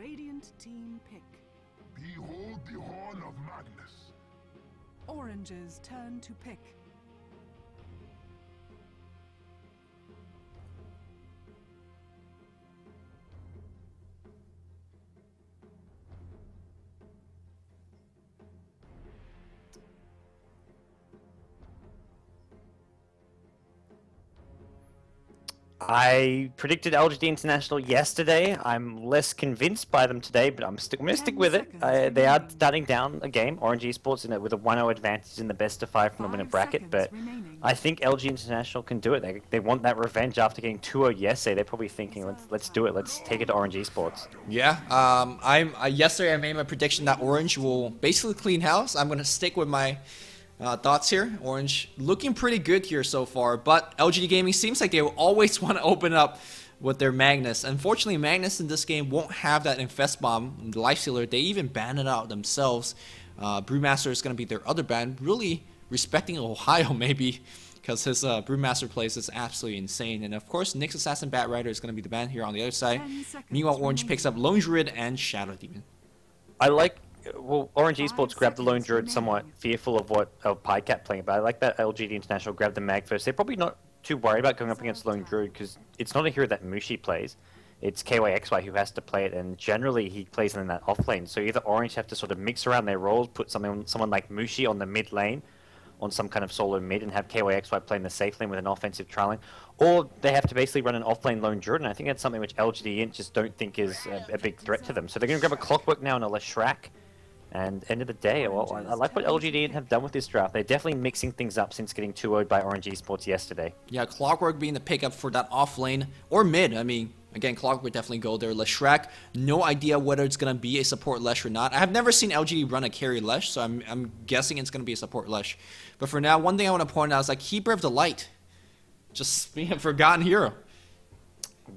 Radiant team pick. Behold the horn of Magnus. Orange's turn to pick. I predicted LGD International yesterday. I'm less convinced by them today, but I'm going to stick with it. They are starting down a game, Orange Esports, with a 1-0 advantage in the best of 5 from the winner bracket, but I think LG International can do it. They want that revenge after getting 2-0 yesterday. They're probably thinking, let's do it. Let's take it to Orange Esports. Yeah, yesterday I made my prediction that Orange will basically clean house. I'm going to stick with my thoughts here. Orange looking pretty good here so far, but LGD Gaming seems like they will always want to open up with their Magnus. Unfortunately, Magnus in this game won't have that Infest Bomb, the Lifestealer. They even banned it out themselves. Brewmaster is going to be their other ban. Really respecting Ohio maybe, because his Brewmaster plays is absolutely insane. And of course, Nyx Assassin Bat Rider is going to be the ban here on the other side. Meanwhile, Orange picks up Lone Druid and Shadow Demon. Well, Orange Esports grabbed the Lone Druid somewhat fearful of what PyCat playing, but I like that LGD International grabbed the Mag first. They're probably not too worried about going up against Lone Druid because it's not a hero that Mushi plays. It's KYXY who has to play it, and generally he plays in that off lane. So either Orange have to sort of mix around their roles, put someone like Mushi on the mid lane, on some kind of solo mid, and have KYXY playing the safe lane with an offensive trialing, or they have to basically run an offlane Lone Druid, and I think that's something which LGD.int just don't think is a big threat to them. So they're going to grab a Clockwork now and a Leshrac. And end of the day, well, I like what LGD have done with this draft. They're definitely mixing things up since getting 2-0'd by Orange Esports yesterday. Yeah, Clockwork being the pickup for that off lane or mid. I mean, again, Clockwork would definitely go there. Leshrac, no idea whether it's going to be a support Lesh or not. I have never seen LGD run a carry Lesh, so I'm guessing it's going to be a support Lesh. But for now, one thing I want to point out is like Keeper of the Light. Just being a forgotten hero.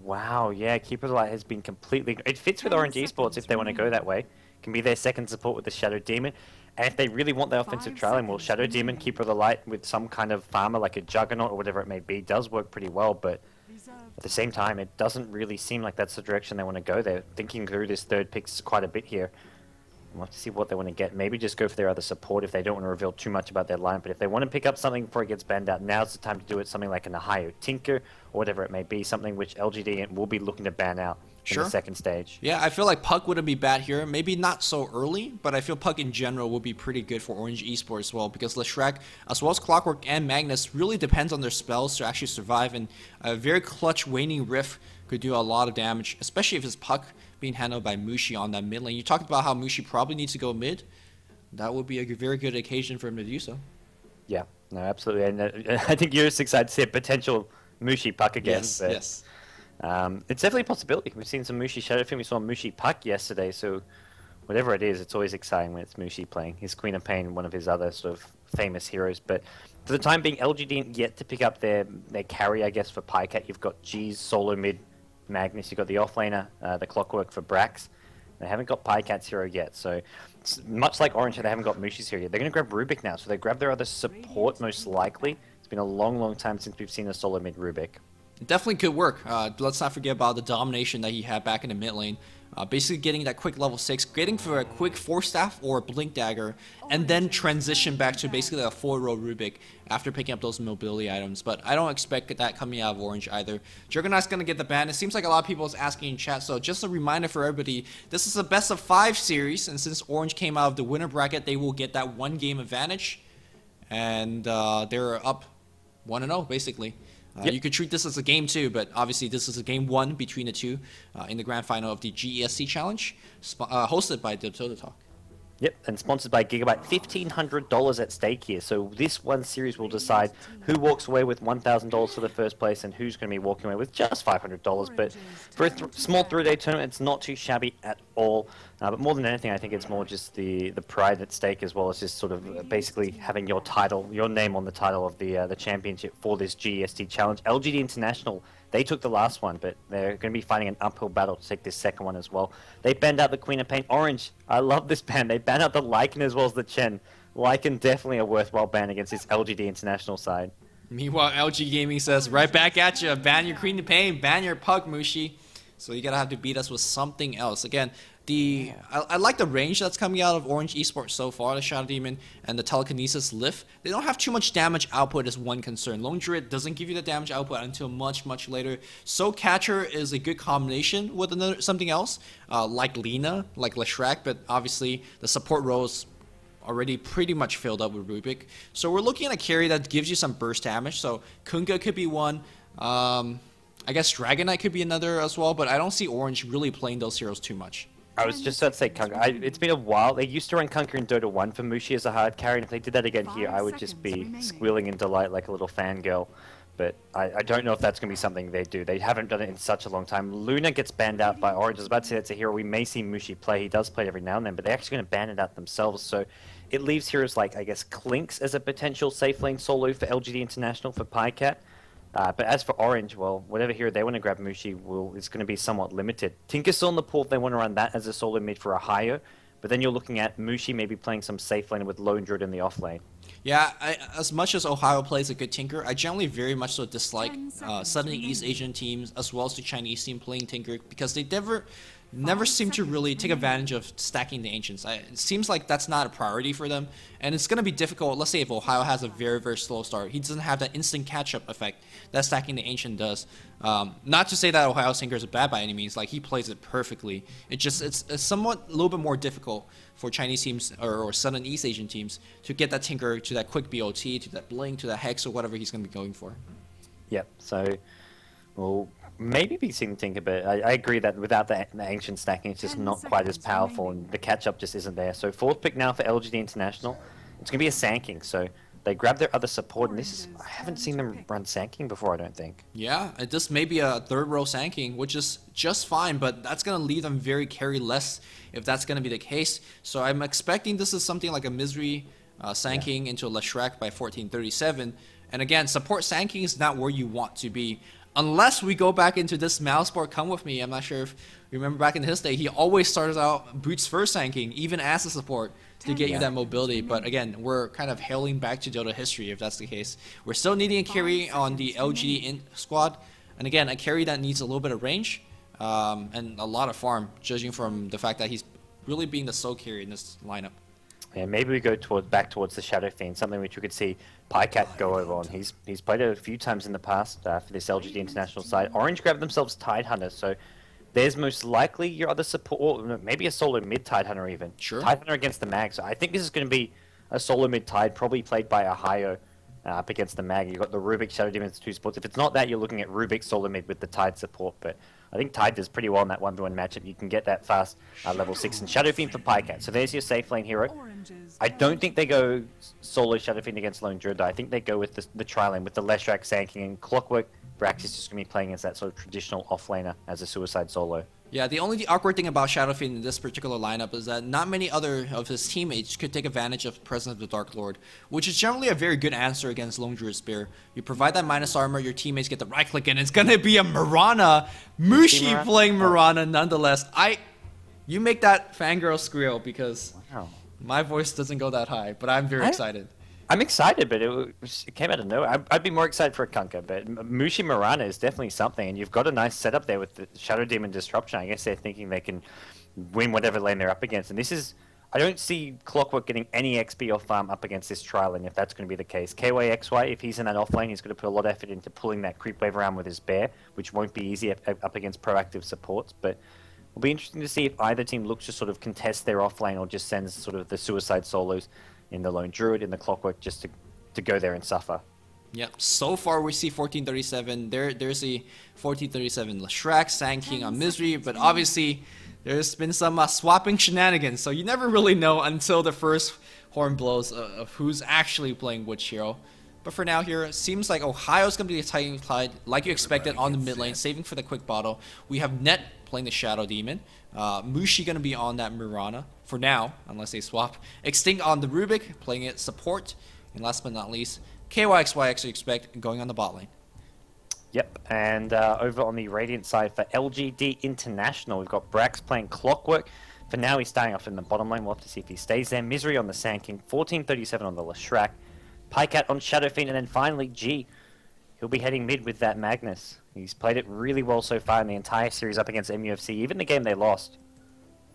Wow, yeah, Keeper of the Light has been completely... It fits with Orange Esports if they want to go that way. Can be their second support with the Shadow Demon. And if they really want the offensive trialing, well, Shadow Demon, Keeper of the Light with some kind of farmer like a Juggernaut or whatever it may be does work pretty well, but at the same time, it doesn't really seem like that's the direction they want to go. They're thinking through this third pick quite a bit here. We'll have to see what they want to get. Maybe just go for their other support if they don't want to reveal too much about their line. But if they want to pick up something before it gets banned out, now's the time to do it. Something like an Ohio Tinker or whatever it may be. Something which LGD will be looking to ban out in the second stage. Yeah, I feel like Puck wouldn't be bad here. Maybe not so early, but I feel Puck in general would be pretty good for Orange Esports as well, because Leshrac, as well as Clockwork and Magnus, really depends on their spells to actually survive, and a very clutch Waning Rift could do a lot of damage, especially if it's Puck being handled by Mushi on that mid lane. You talked about how Mushi probably needs to go mid. That would be a very good occasion for him to do so. Yeah, no, absolutely. And I think you're just excited to see a potential Mushi Puck again. Yes, but, yes. It's definitely a possibility. We've seen some Mushi Shadow Film. We saw Mushi Puck yesterday, so whatever it is, it's always exciting when it's Mushi playing. His Queen of Pain, one of his other sort of famous heroes. But for the time being, LG didn't yet to pick up their carry, I guess, for PyCat. You've got G's solo mid Magnus. You've got the offlaner, the Clockwork for Brax. They haven't got PyCat's hero yet, so much like Orange, they haven't got Mushi's hero yet. They're going to grab Rubik now, so they grab their other support most likely. It's been a long, long time since we've seen a solo mid Rubik. It definitely could work. Let's not forget about the domination that he had back in the mid lane. Basically getting that quick level 6, getting for a quick Force Staff or a Blink Dagger, and then transition back to basically a 4-row Rubik after picking up those mobility items. But I don't expect that coming out of Orange either. Juggernaut's going to get the ban. It seems like a lot of people is asking in chat, so just a reminder for everybody, this is a best of 5 series, and since Orange came out of the winner bracket, they will get that 1 game advantage, and they're up 1-0 basically. Yep. You could treat this as a game 2, but obviously this is a game 1 between the two in the grand final of the GEST challenge, hosted by Dota Talk. Yep, and sponsored by Gigabyte. $1,500 at stake here. So this one series will decide who walks away with $1,000 for the first place and who's going to be walking away with just $500. But for a small 3-day tournament, it's not too shabby at all. But more than anything, I think it's more just the pride at stake, as well as just sort of basically having your title, your name on the title of the championship for this GEST challenge. LGD International, they took the last one, but they're going to be fighting an uphill battle to take this second one as well. They banned out the Queen of Pain. Orange, I love this ban. They banned out the Lycan as well as the Chen. Lycan definitely a worthwhile ban against this LGD International side. Meanwhile, LG Gaming says, right back at you. Ban your Queen of Pain, ban your Puck, Mushi. So you gotta have to beat us with something else. Again, I like the range that's coming out of Orange Esports so far, the Shadow Demon and the Telekinesis Lift. They don't have too much damage output is one concern. Lone Druid doesn't give you the damage output until much, much later. Soul Catcher is a good combination with something else, like Lina, like Leshrac, but obviously the support role is already pretty much filled up with Rubik. So we're looking at a carry that gives you some burst damage. So Kunga could be one. I guess Dragon Knight could be another as well, but I don't see Orange really playing those heroes too much. I was just about to say Kunkka. It's been a while. They used to run Kunkka in Dota 1 for Mushi as a hard carry, and if they did that again here, I would just be squealing in delight like a little fangirl. But I don't know if that's going to be something they do. They haven't done it in such a long time. Luna gets banned out by Orange. I was about to say that's a hero we may see Mushi play. He does play it every now and then, but they're actually going to ban it out themselves. So it leaves heroes like, I guess, Clinks as a potential safe lane solo for LGD International for PyCat. But as for Orange, well, whatever hero they want to grab Mushi, it's going to be somewhat limited. Tinker's still in the pool if they want to run that as a solo mid for a higher, but then you're looking at Mushi maybe playing some safe lane with Lone Druid in the off lane. Yeah, as much as Ohio plays a good Tinker, I generally very much so dislike Southern East Asian teams as well as the Chinese team playing Tinker because they never seem to really take advantage of stacking the Ancients. It seems like that's not a priority for them, and it's going to be difficult. Let's say if Ohio has a very, very slow start, he doesn't have that instant catch-up effect that stacking the Ancient does. Not to say that Ohio's Tinker is bad by any means, like he plays it perfectly. It's somewhat a little bit more difficult for Chinese teams or Southern East Asian teams to get that Tinker to that quick BOT, to that Blink, to that Hex, or whatever he's going to be going for. Yep, so, well, maybe be seeing Tinker, but I agree that without the Ancient stacking, it's just not quite as powerful, and the catch-up just isn't there. So fourth pick now for LGD International. It's going to be a Sand so they grab their other support, and I haven't seen them run Sand before, I don't think. Yeah, this may be a third row Sand which is just fine, but that's going to leave them very carry-less if that's going to be the case. So I'm expecting this is something like a Misery Sand into a Leshrac by 1437. And again, support Sand is not where you want to be. Unless we go back into this Mouseborg Come With Me. I'm not sure if you remember back in his day, he always started out Boots first Sanking, even as a support, to get you that mobility. But again, we're kind of hailing back to Dota history if that's the case. We're still needing a carry on the LGD.int squad. And again, a carry that needs a little bit of range and a lot of farm, judging from the fact that he's really being the sole carry in this lineup. Yeah, maybe we go back towards the Shadow Fiend, something which we could see PyCat go over on. He's played it a few times in the past for this LGD International side. Orange grabbed themselves Tidehunter, so there's most likely your other support, or maybe a solo mid Tidehunter even. Sure. Tidehunter against the Mag, so I think this is going to be a solo mid Tide, probably played by a Hayo up against the Mag. You've got the Rubik Shadow Demons 2 supports. If it's not that, you're looking at Rubik solo mid with the Tide support, but I think Tide does pretty well in that 1v1 matchup. You can get that fast level 6 and Shadow Fiend for PyCat. So there's your safe lane hero. I don't think they go solo Shadow Fiend against Lone Druid. I think they go with the tri-lane with the Leshrac, Sanking, and Clockwork. Brax is just going to be playing as that sort of traditional off-laner as a suicide solo. Yeah, the only awkward thing about Shadow Fiend in this particular lineup is that not many other of his teammates could take advantage of the presence of the Dark Lord, which is generally a very good answer against Lone Druid Spear. You provide that minus armor, your teammates get the right click, and it's gonna be a Mirana. Mushi playing Mirana nonetheless. You make that fangirl squeal because my voice doesn't go that high, but I'm very excited. I'm excited, but it came out of nowhere. I'd be more excited for a Kunkka, but Mushi Mirana is definitely something, and you've got a nice setup there with the Shadow Demon Disruption. I guess they're thinking they can win whatever lane they're up against, and this is... I don't see Clockwork getting any XP or farm up against this tri-lane if that's going to be the case. KYXY, if he's in that offlane, he's going to put a lot of effort into pulling that creep wave around with his bear, which won't be easy up against proactive supports, but it'll be interesting to see if either team looks to sort of contest their offlane or just sends sort of the suicide solos in the Lone Druid, in the Clockwork, just to go there and suffer. Yep, so far we see 1437. There's a 1437 Leshrac, Sand King on Misery, but obviously there's been some swapping shenanigans, so you never really know until the first horn blows of who's actually playing which hero. But for now here, it seems like Ohio's going to be the Titan Tide, like you expected, on the mid lane, saving for the quick bottle. We have Net playing the Shadow Demon. Mushi going to be on that Mirana for now, unless they swap. Extinct on the Rubik, playing it support. And last but not least, KYXY actually expect going on the bot lane. Yep, and over on the Radiant side for LGD International, we've got Brax playing Clockwork. For now, he's starting off in the bottom lane. We'll have to see if he stays there. Misery on the Sand King, 1437 on the Leshrac. PyCat on Shadow Fiend, and then finally G. He'll be heading mid with that Magnus. He's played it really well so far in the entire series up against MUFC, even the game they lost.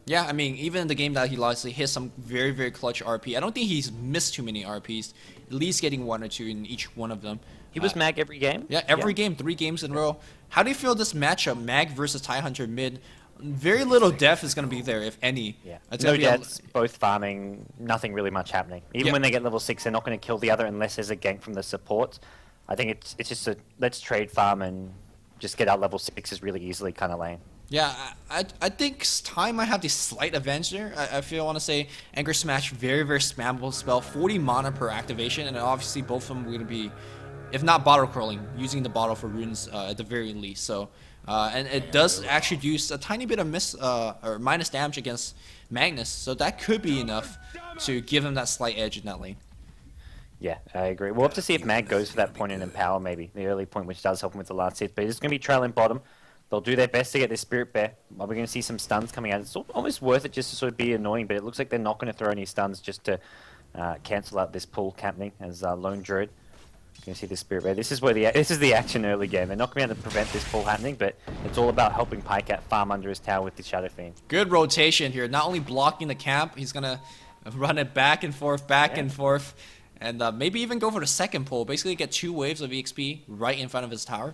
Yeah, I mean, even in the game that he lost, he hit some very, very clutch RP. I don't think he's missed too many RPs, at least getting 1 or 2 in each one of them. He was mag every game? Yeah, every game, 3 games in a row. How do you feel this matchup, mag versus Tidehunter mid? Very little def is going to be there, if any. Yeah, It's no gonna be deaths, both farming, nothing really much happening. Even when they get level 6, they're not going to kill the other unless there's a gank from the supports. I think it's just a let's trade farm and just get out level 6s really easily kind of lane. Yeah, I think Ty might have the slight advantage there. I feel I want to say Anchor Smash, very, very spammable spell, 40 mana per activation, and obviously both of them are going to be, if not bottle crawling, using the bottle for runes at the very least. So, and it does actually use a tiny bit of miss or minus damage against Magnus, so that could be enough to give him that slight edge in that lane. Yeah, I agree. We'll have to see if Mag goes for that point in Empower, maybe the early point, which does help him with the last hit. But it's going to be trailing bottom. They'll do their best to get this Spirit Bear. We're going to see some stuns coming out. It's almost worth it just to sort of be annoying, but it looks like they're not going to throw any stuns just to cancel out this pull happening as Lone Druid. You can see the Spirit Bear. This is where this is the action early game. They're not going to be able to prevent this pull happening, but it's all about helping Pycat farm under his tower with the Shadow Fiend. Good rotation here. Not only blocking the camp, he's going to run it back and forth, and forth, and maybe even go for the second pull. Basically get 2 waves of EXP right in front of his tower.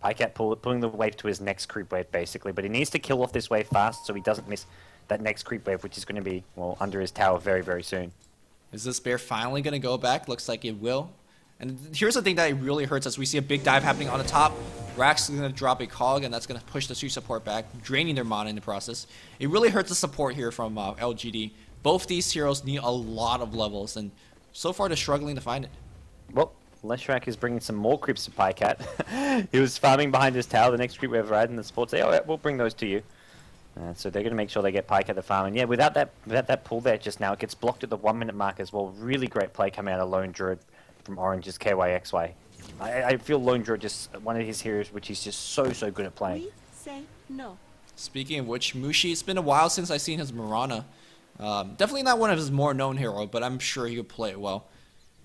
Pycat pulling the wave to his next creep wave, basically. But he needs to kill off this wave fast so he doesn't miss that next creep wave, which is going to be, well, under his tower very, very soon. Is this bear finally going to go back? Looks like it will. And here's the thing that really hurts us. We see a big dive happening on the top. Rax is going to drop a cog, and that's going to push the 2 support back, draining their mana in the process. It really hurts the support here from LGD. Both these heroes need a lot of levels, and so far they're struggling to find it. Well, Leshrak is bringing some more creeps to Pycat. He was farming behind his tower. The next creep we've had, and the support say, "Oh, yeah, we'll bring those to you." So they're going to make sure they get Pycat the farm. And yeah, without that pull there just now, it gets blocked at the 1-minute mark as well. Really great play coming out of Lone Druid from Orange's KYXY. I feel Lone Druid just one of his heroes, which he's just so good at playing. We say no. Speaking of which, Mushi, it's been a while since I've seen his Mirana. Definitely not one of his more known heroes, but I'm sure he would play it well.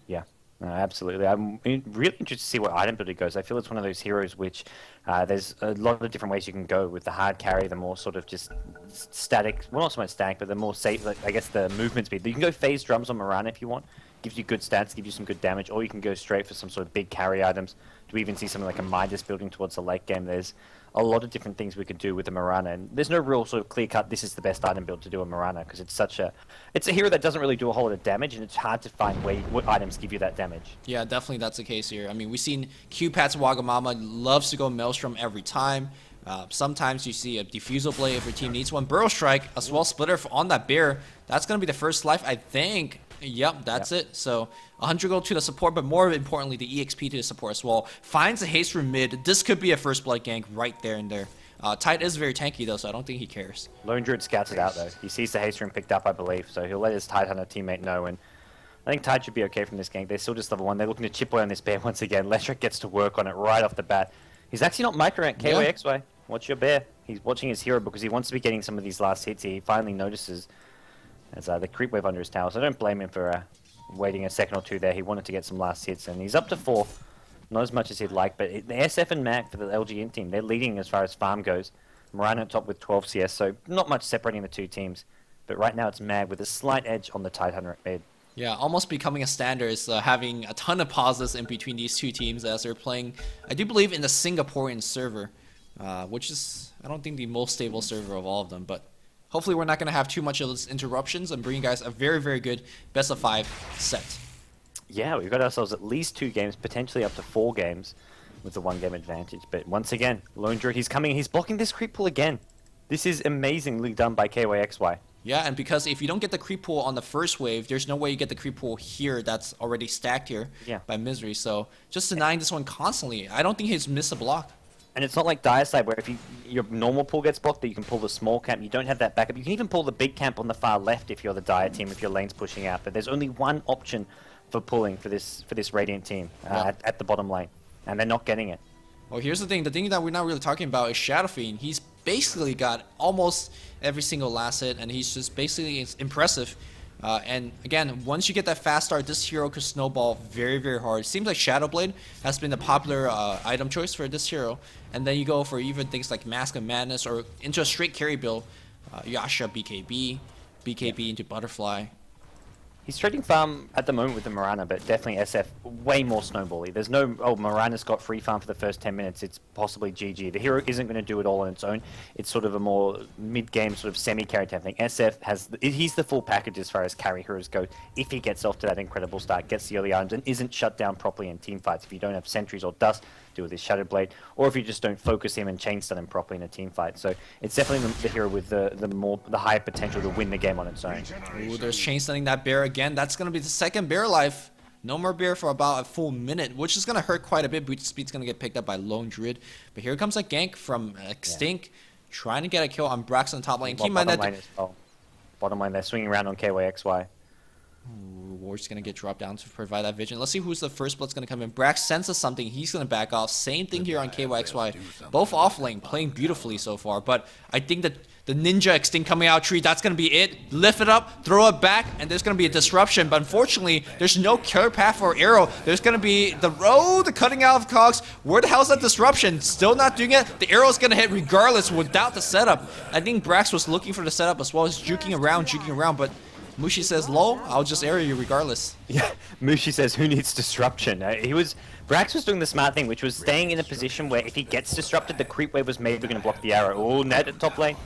Yeah. Absolutely. I'm really interested to see what item build he goes. I feel it's one of those heroes which there's a lot of different ways you can go with the hard carry, the more sort of just static, well not so much static, but the more safe, like, I guess the movement speed. You can go phase drums on Mirana if you want. Gives you good stats, gives you some good damage, or you can go straight for some sort of big carry items. Do we even see something like a Midas building towards the late game? There's a lot of different things we could do with the Mirana, and there's no real sort of clear-cut, this is the best item build to do a Mirana, because it's a hero that doesn't really do a whole lot of damage, and it's hard to find what items give you that damage. Yeah, definitely that's the case here. I mean, we've seen Q-Pat's Wagamama loves to go Maelstrom every time. Sometimes you see a Diffusal Blade if your team needs one. Burrow Strike, a Swell Splitter on that bear. That's going to be the first life, I think. Yep, that's it. So 100 gold to the support, but more importantly, the EXP to the support as well. Finds a haste from mid. This could be a first blood gank right there and there. Tide is very tanky though, so I don't think he cares. Lone Druid scouts it out though. He sees the haste room picked up, I believe, so he'll let his Tide Hunter teammate know. And I think Tide should be okay from this gank. They're still just level 1. They're looking to chip away on this bear once again. Leshrak gets to work on it right off the bat. He's actually not micro-rank KYXY. Watch your bear. He's watching his hero because he wants to be getting some of these last hits. He finally notices as the creep wave under his tower. So I don't blame him for waiting a second or two there. He wanted to get some last hits, and he's up to 4. Not as much as he'd like, but the SF and Mac for the LGD team, they're leading as far as farm goes. Mirana at top with 12 CS, so not much separating the two teams. But right now it's Mag with a slight edge on the Tidehunter at mid. Yeah, almost becoming a standard is having a ton of pauses in between these two teams as they're playing, I do believe, in the Singaporean server, which is, I don't think, the most stable server of all of them, but hopefully we're not going to have too much of those interruptions and bring you guys a very, very good best of 5 set. Yeah, we've got ourselves at least 2 games, potentially up to 4 games with the 1-game advantage. But once again, Lone Druid, he's coming, he's blocking this creep pull again. This is amazingly done by KYXY. Yeah, and because if you don't get the creep pool on the first wave, there's no way you get the creep pool here that's already stacked here by Misery. So just denying this one constantly, I don't think he's missed a block. And it's not like Dire Side where if your normal pull gets blocked, that you can pull the small camp. You don't have that backup. You can even pull the big camp on the far left if you're the Dire team, if your lane's pushing out. But there's only one option for pulling for this Radiant team at the bottom lane, and they're not getting it. Well, here's the thing that we're not really talking about is Shadow Fiend. He's basically got almost every single last hit, and he's just basically impressive. And again, once you get that fast start, this hero could snowball very, very hard. It seems like Shadow Blade has been the popular item choice for this hero, and then you go for even things like Mask of Madness or into a straight carry build. Yasha BKB into Butterfly. He's trading farm at the moment with the Mirana, but definitely SF way more snowbally. There's no, oh, Mirana's got free farm for the first 10 minutes. It's possibly GG. The hero isn't going to do it all on its own. It's sort of a more mid-game sort of semi-carry type thing. SF has, he's the full package as far as carry heroes go. If he gets off to that incredible start, gets the early items, and isn't shut down properly in team fights. If you don't have sentries or dust, do with his Shadow Blade, or if you just don't focus him and chain stun him properly in a team fight. So it's definitely the hero with the higher potential to win the game on its own. Ooh, there's chain stunning that bear again. That's gonna be the second bear life. No more bear for about a full minute, which is gonna hurt quite a bit. Boot speed's gonna get picked up by Lone Druid. But here comes a gank from Extinct, trying to get a kill on Braxton top lane. Keep in mind that bottom lane, they're swinging around on KYXY. Ooh, Ward's gonna get dropped down to provide that vision. Let's see who's the first blood's gonna come in. Brax senses something, he's gonna back off. Same thing here on KYXY. Both off lane, playing beautifully so far. But I think that the Ninja Extinct coming out tree, that's gonna be it. Lift it up, throw it back, and there's gonna be a disruption. But unfortunately, there's no killer path for Arrow. There's gonna be the road, the cutting out of cogs. Where the hell's that disruption? Still not doing it. The Arrow's gonna hit regardless without the setup. I think Brax was looking for the setup as well as juking around, but Mushi says, lol, I'll just area you regardless. Yeah, Mushi says, who needs disruption? Brax was doing the smart thing, which was staying in a position where if he gets disrupted, the creep wave was maybe going to block the arrow. Oh, Ned at top lane.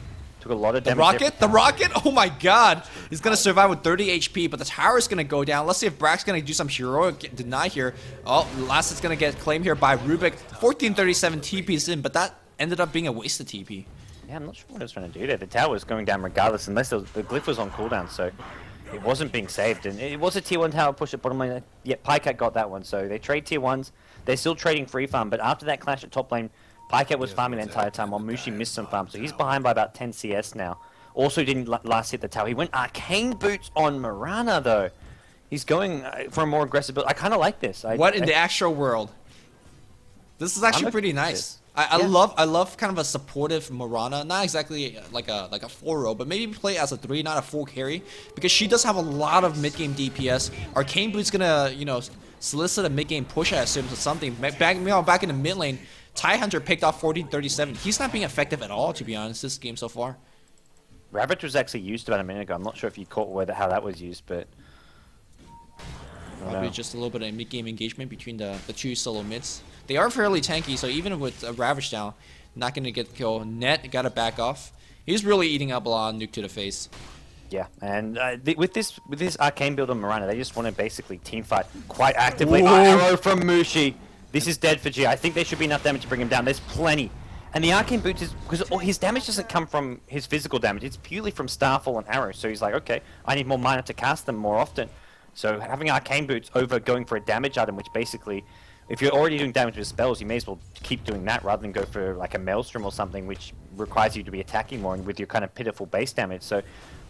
Took a lot of damage. The rocket? Oh my god! He's going to survive with 30 HP, but the tower's going to go down. Let's see if Brax going to do some heroic deny here. Oh, last is going to get claimed here by Rubik. 1437 TP's in, but that ended up being a wasted TP. Yeah, I'm not sure what I was trying to do there. The tower was going down regardless, unless the glyph was on cooldown, so it wasn't being saved. And it was a tier 1 tower push at bottom lane. Yeah, Pycat got that one, so they trade tier 1s. They're still trading free farm, but after that clash at top lane, Pycat was farming the entire time while Mushi missed some farm, so he's behind by about 10 CS now. Also didn't last hit the tower. He went Arcane Boots on Mirana, though. He's going for a more aggressive build. I kind of like this. What in the actual world? This is actually pretty nice. I love kind of a supportive Mirana, not exactly like a 4-row, but maybe play as a 3, not a full carry, because she does have a lot of mid-game DPS. Arcane Boot's gonna, you know, solicit a mid-game push, I assume, to something. Back in the mid lane, Ty Hunter picked off 1437. He's not being effective at all, to be honest, this game so far. Ravage was actually used about a minute ago. I'm not sure if you caught how that was used, but probably just a little bit of mid-game engagement between the two solo mids. They are fairly tanky, so even with a Ravage down, not going to get the kill. Net got to back off. He's really eating up a lot of nuke to the face. Yeah, and with this Arcane build on Mirana, they just want to basically teamfight quite actively. Arrow from Mushi. This is dead for G. I think there should be enough damage to bring him down. There's plenty. And the Arcane Boots is, because his damage doesn't come from his physical damage, it's purely from Starfall and Arrow. So he's like, okay, I need more mana to cast them more often. So having Arcane Boots over going for a damage item, which basically, if you're already doing damage with spells, you may as well keep doing that rather than go for like a Maelstrom or something, which requires you to be attacking more and with your kind of pitiful base damage. So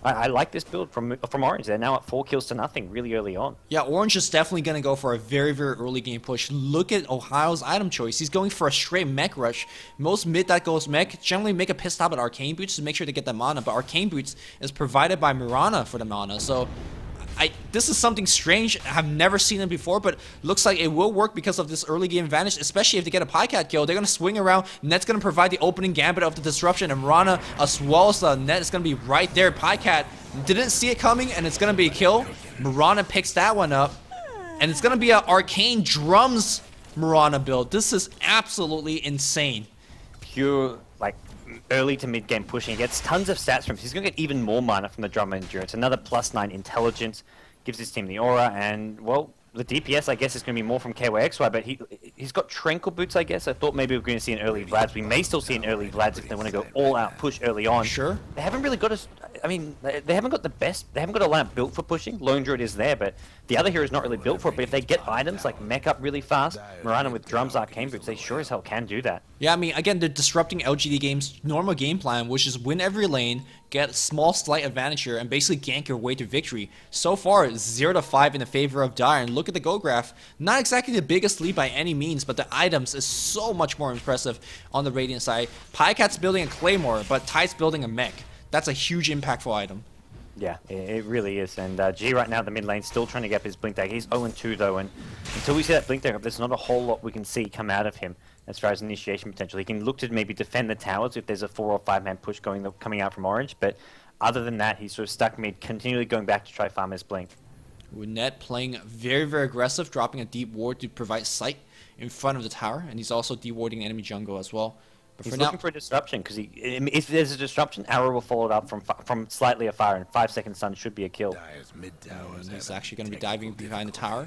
I like this build from Orange. They're now at 4 kills to nothing really early on. Yeah, Orange is definitely going to go for a very, very early game push. Look at Ohio's item choice. He's going for a straight mech rush. Most mid that goes mech generally make a pit stop at Arcane Boots to make sure to get the mana, but Arcane Boots is provided by Mirana for the mana. So this is something strange. I've never seen it before, but looks like it will work because of this early game advantage, especially if they get a Pycat kill. They're going to swing around. Net's going to provide the opening gambit of the disruption, and Mirana, as well as the Net, is going to be right there. Pycat didn't see it coming, and it's going to be a kill. Mirana picks that one up, and it's going to be an Arcane Drums Mirana build. This is absolutely insane. Pure, like, early to mid game pushing. He gets tons of stats from him. He's going to get even more mana from the Drummer Endurance. Another +9 intelligence. Gives his team the aura, and, well, the DPS, I guess, is going to be more from KYXY, but he's got Tranquil Boots, I guess. I thought maybe we were going to see an early Vlads. We may still see an early Vlads if they want to go all-out push early on. Sure. They haven't really got us. I mean, they haven't got the best. They haven't got a lineup built for pushing. Lone Druid is there, but the other hero is not really built for it. But if they get items like mech up really fast, Mirana with Drums, Arcane Boots, they sure as hell can do that. Yeah, I mean, again, they're disrupting LGD Games' normal game plan, which is win every lane, get a small slight advantage here, and basically gank your way to victory. So far, 0-5 in the favor of Dire, and look at the goal graph. Not exactly the biggest lead by any means, but the items is so much more impressive on the Radiant side. Pycat's building a Claymore, but Ty's building a mech. That's a huge impactful item. Yeah, it really is. And G right now, the mid lane, still trying to get up his Blink Dagger. He's 0-2 though, and until we see that Blink Dagger up, there's not a whole lot we can see come out of him. as far as initiation potential. He can look to maybe defend the towers if there's a 4 or 5-man push coming out from Orange, but other than that, he's sort of stuck mid, continually going back to try farm his blink. Net playing very, very aggressive, dropping a deep ward to provide sight in front of the tower, and he's also dewarding enemy jungle as well. But He's for now, looking for a disruption, because if there's a disruption, Arrow will follow it up from slightly afar, and 5-second stun should be a kill. he's actually going to be diving behind the tower.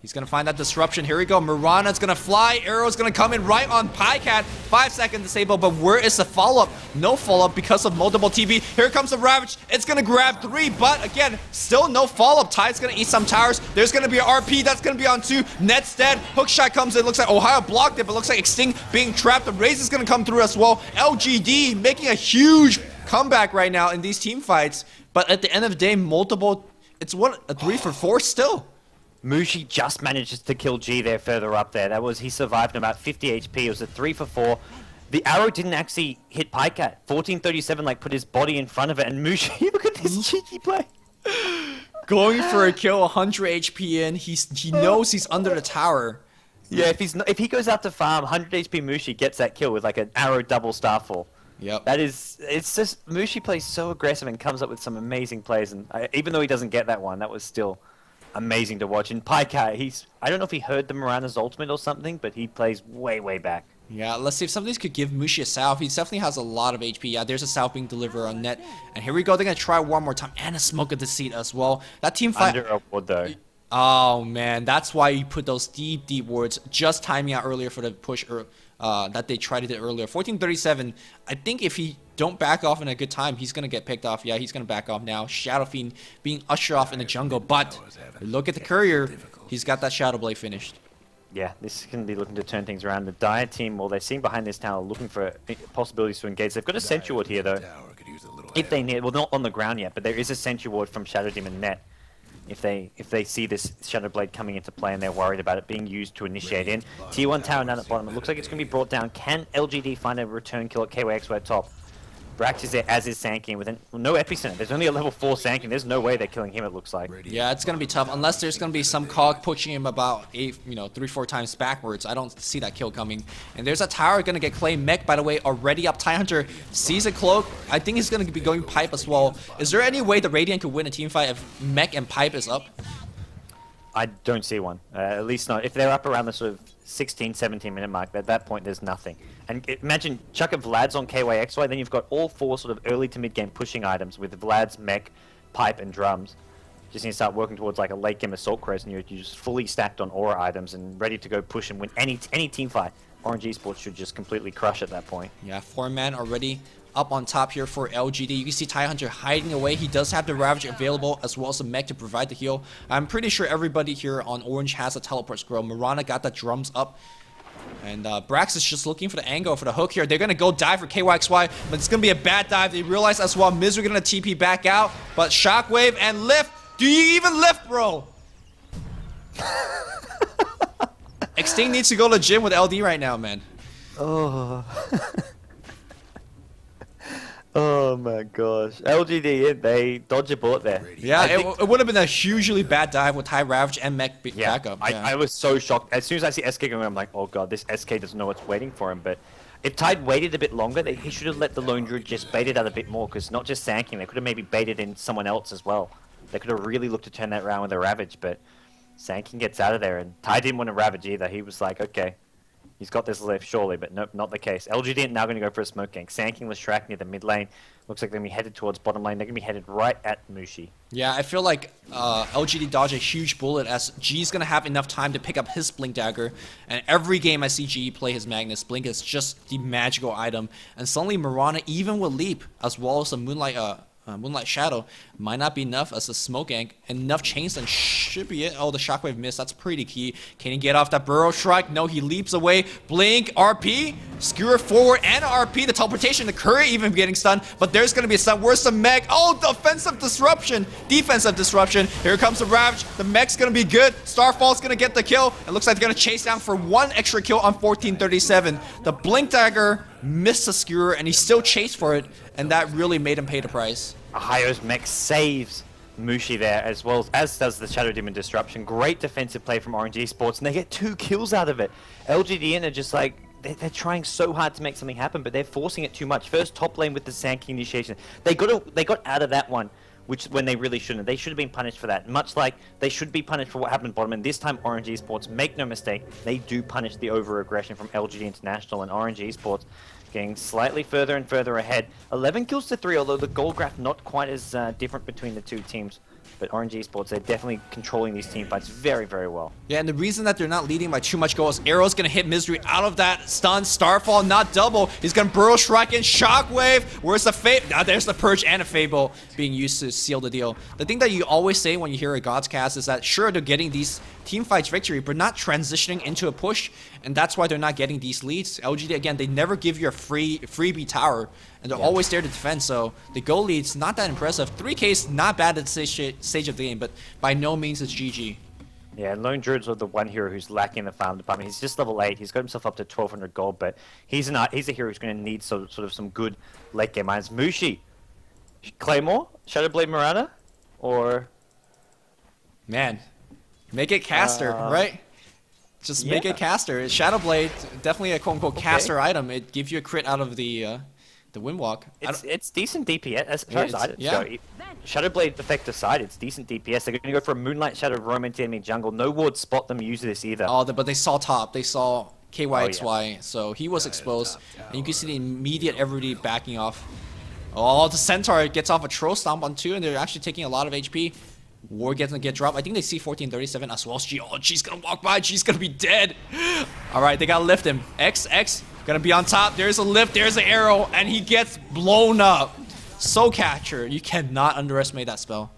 He's going to find that disruption. Here we go. Mirana's going to fly. Arrow's going to come in right on Pycat. 5-second disable, but where is the follow-up? No follow-up because of multiple TB. Here comes the Ravage. It's going to grab 3, but again, still no follow-up. Tide's going to eat some towers. There's going to be an RP. That's going to be on 2. Net's dead. Hookshot comes in. Looks like Ohio blocked it, but looks like Extinct being trapped. The Raze is going to come through as well. LGD making a huge comeback right now in these team fights, but at the end of the day, it's a 3 for 4 still. Mushi just manages to kill G there further up there. He survived about 50 HP. It was a 3 for 4. The arrow didn't actually hit Pycat. 1437 like put his body in front of it, and Mushi, look at this cheeky play. Going for a kill, 100 HP in. He knows he's under the tower. Yeah, if he goes out to farm, 100 HP Mushi gets that kill with like an arrow double starfall. Yep. It's just Mushi plays so aggressive and comes up with some amazing plays, and even though he doesn't get that one, that was still amazing to watch. And Pycat, I don't know if he heard the Mirana's ultimate or something, but he plays way, way back. Yeah, let's see if somebody could give Mushi a salve. He definitely has a lot of HP. Yeah, there's a salve being delivered on Net. And here we go. They're going to try one more time. And a Smoke of Deceit as well. That team fight... Under a wood, though. Oh, man. That's why you put those deep, deep wards. Just timing out earlier for the push that they tried to do earlier. 1437, I think if he don't back off in a good time, he's going to get picked off. Yeah, he's going to back off now. Shadow Fiend being ushered off in the jungle. But look at the courier. He's got that Shadow Blade finished. Yeah, this can be looking to turn things around. The Dire team, well, they're seen behind this tower looking for possibilities to engage. They've got a Sentry Ward here, though. If they need, well, not on the ground yet, but there is a Sentry Ward from Shadow Demon Net. If they see this Shadow Blade coming into play and they're worried about it being used to initiate in. Tier 1 tower down at bottom. It looks like it's going to be brought down. Can LGD find a return kill at KYXY at top? Brax is there, as is Sanking, with no Epicenter. There's only a level 4 Sanking. There's no way they're killing him, it looks like. Yeah, it's going to be tough, unless there's going to be some cog pushing him about 3-4 times backwards. I don't see that kill coming. And there's a tower going to get claimed. Mech, by the way, already up. Tidehunter sees a cloak. I think he's going to be going Pipe as well. Is there any way the Radiant could win a team fight if Mech and Pipe is up? I don't see one. At least not. If they're up around the sort of 16, 17 minute mark, at that point there's nothing. And imagine chuck a Vlad's on KYXY, then you've got all 4 sort of early to mid game pushing items with Vlad's, Mech, Pipe, and Drums. Just need to start working towards like a late game Assault Crest, and you're just fully stacked on aura items and ready to go push and win any team fight. Orange Esports should just completely crush at that point. Yeah, 4-man already up on top here for LGD. You can see Tidehunter hiding away. He does have the Ravage available as well as the Mech to provide the heal. I'm pretty sure everybody here on Orange has a teleport scroll. Mirana got the Drums up. And Brax is just looking for the angle for the hook here. They're going to go dive for KYXY, but it's going to be a bad dive. They realize as well Miz are going to TP back out. But Shockwave and lift. Do you even lift, bro? Extinct needs to go to the gym with LD right now, man. Oh. Oh my gosh. LGD, they dodge a bullet there. Yeah, it would have been a hugely bad dive with high Ravage and Mech backup. Yeah. I was so shocked. As soon as I see SK going, I'm like, oh god, this SK doesn't know what's waiting for him. But if Tide waited a bit longer, he should have let the Lone Druid just bait it out a bit more, because not just Sanking, they could have maybe baited in someone else as well. They could have really looked to turn that around with a Ravage, but Sanking gets out of there, and Tide didn't want to Ravage either. He was like, okay, he's got this lift, surely, but nope, not the case. LGD now going to go for a smoke gank. Sanking was tracked near the mid lane. Looks like they're going to be headed towards bottom lane. They're going to be headed right at Mushi. Yeah, I feel like LGD dodged a huge bullet as G's going to have enough time to pick up his Blink Dagger. And every game I see GE play his Magnus, Blink is just the magical item. And suddenly Mirana, even with Leap, as well as the Moonlight Shadow, might not be enough as a smoke gank. Enough chains and should be it. Oh, the Shockwave missed. That's pretty key. Can he get off that Burrow Strike? No, he leaps away. Blink, RP, skewer forward, and RP. The teleportation, the Courier even getting stunned. But there's going to be a stun. Where's the Mech? Oh, defensive disruption. Defensive disruption. Here comes the Ravage. The Mech's going to be good. Starfall's going to get the kill. It looks like they're going to chase down for 1 extra kill on 1437. The Blink Dagger missed the skewer, and he still chased for it. And that really made him pay the price. Ohio's Mech saves Mushi there, as well as does the Shadow Demon Disruption. Great defensive play from Orange Esports, and they get 2 kills out of it. LGD are just like, they're trying so hard to make something happen, but they're forcing it too much. First top lane with the Sankey initiation. They got out of that one, which when they really shouldn't. They should have been punished for that. Much like they should be punished for what happened bottom. And this time Orange Esports, make no mistake, they do punish the over-aggression from LGD International, and Orange Esports getting slightly further and further ahead. 11 kills to 3, although the goal graph not quite as different between the two teams. But Orange Esports, they're definitely controlling these team fights very, very well. Yeah, and the reason that they're not leading by too much goals, Arrow's going to hit Misery out of that stun. Starfall, not double. He's going to Burrow Strike in. Shockwave. Where's the Fable? There's the Purge and a Fable being used to seal the deal. The thing that you always say when you hear a God's Cast is that, sure, they're getting these team fights victory, but not transitioning into a push, and that's why they're not getting these leads. LGD, again, they never give you a freebie tower, and they're always there to defend, so the goal lead's not that impressive. 3K's not bad at this stage of the game, but by no means it's GG. Yeah, Lone Druid's the one hero who's lacking in the farm department. He's just level 8. He's got himself up to 1200 gold, but he's a hero who's going to need sort of some good late game items. Mushi, Claymore, Shadowblade Mirana, or... Man, make it caster, right? Just make it caster. Shadowblade, definitely a quote-unquote caster item. It gives you a crit out of the Windwalk. It's decent DPS as far as items go. Shadowblade effect aside, it's decent DPS. They're going to go for a Moonlight Shadow roam into enemy jungle. No wards spot them use this either. Oh, but they saw top. They saw KYXY, so he was exposed. And you can see the immediate everybody backing off. Oh, the Centaur gets off a Troll Stomp on 2, and they're actually taking a lot of HP. War gets to get dropped. I think they see 1437 as well. Oh, she's gonna walk by. She's gonna be dead. All right, they gotta lift him. X gonna be on top. There's a lift. There's an arrow, and he gets blown up. Soul Catcher. You cannot underestimate that spell.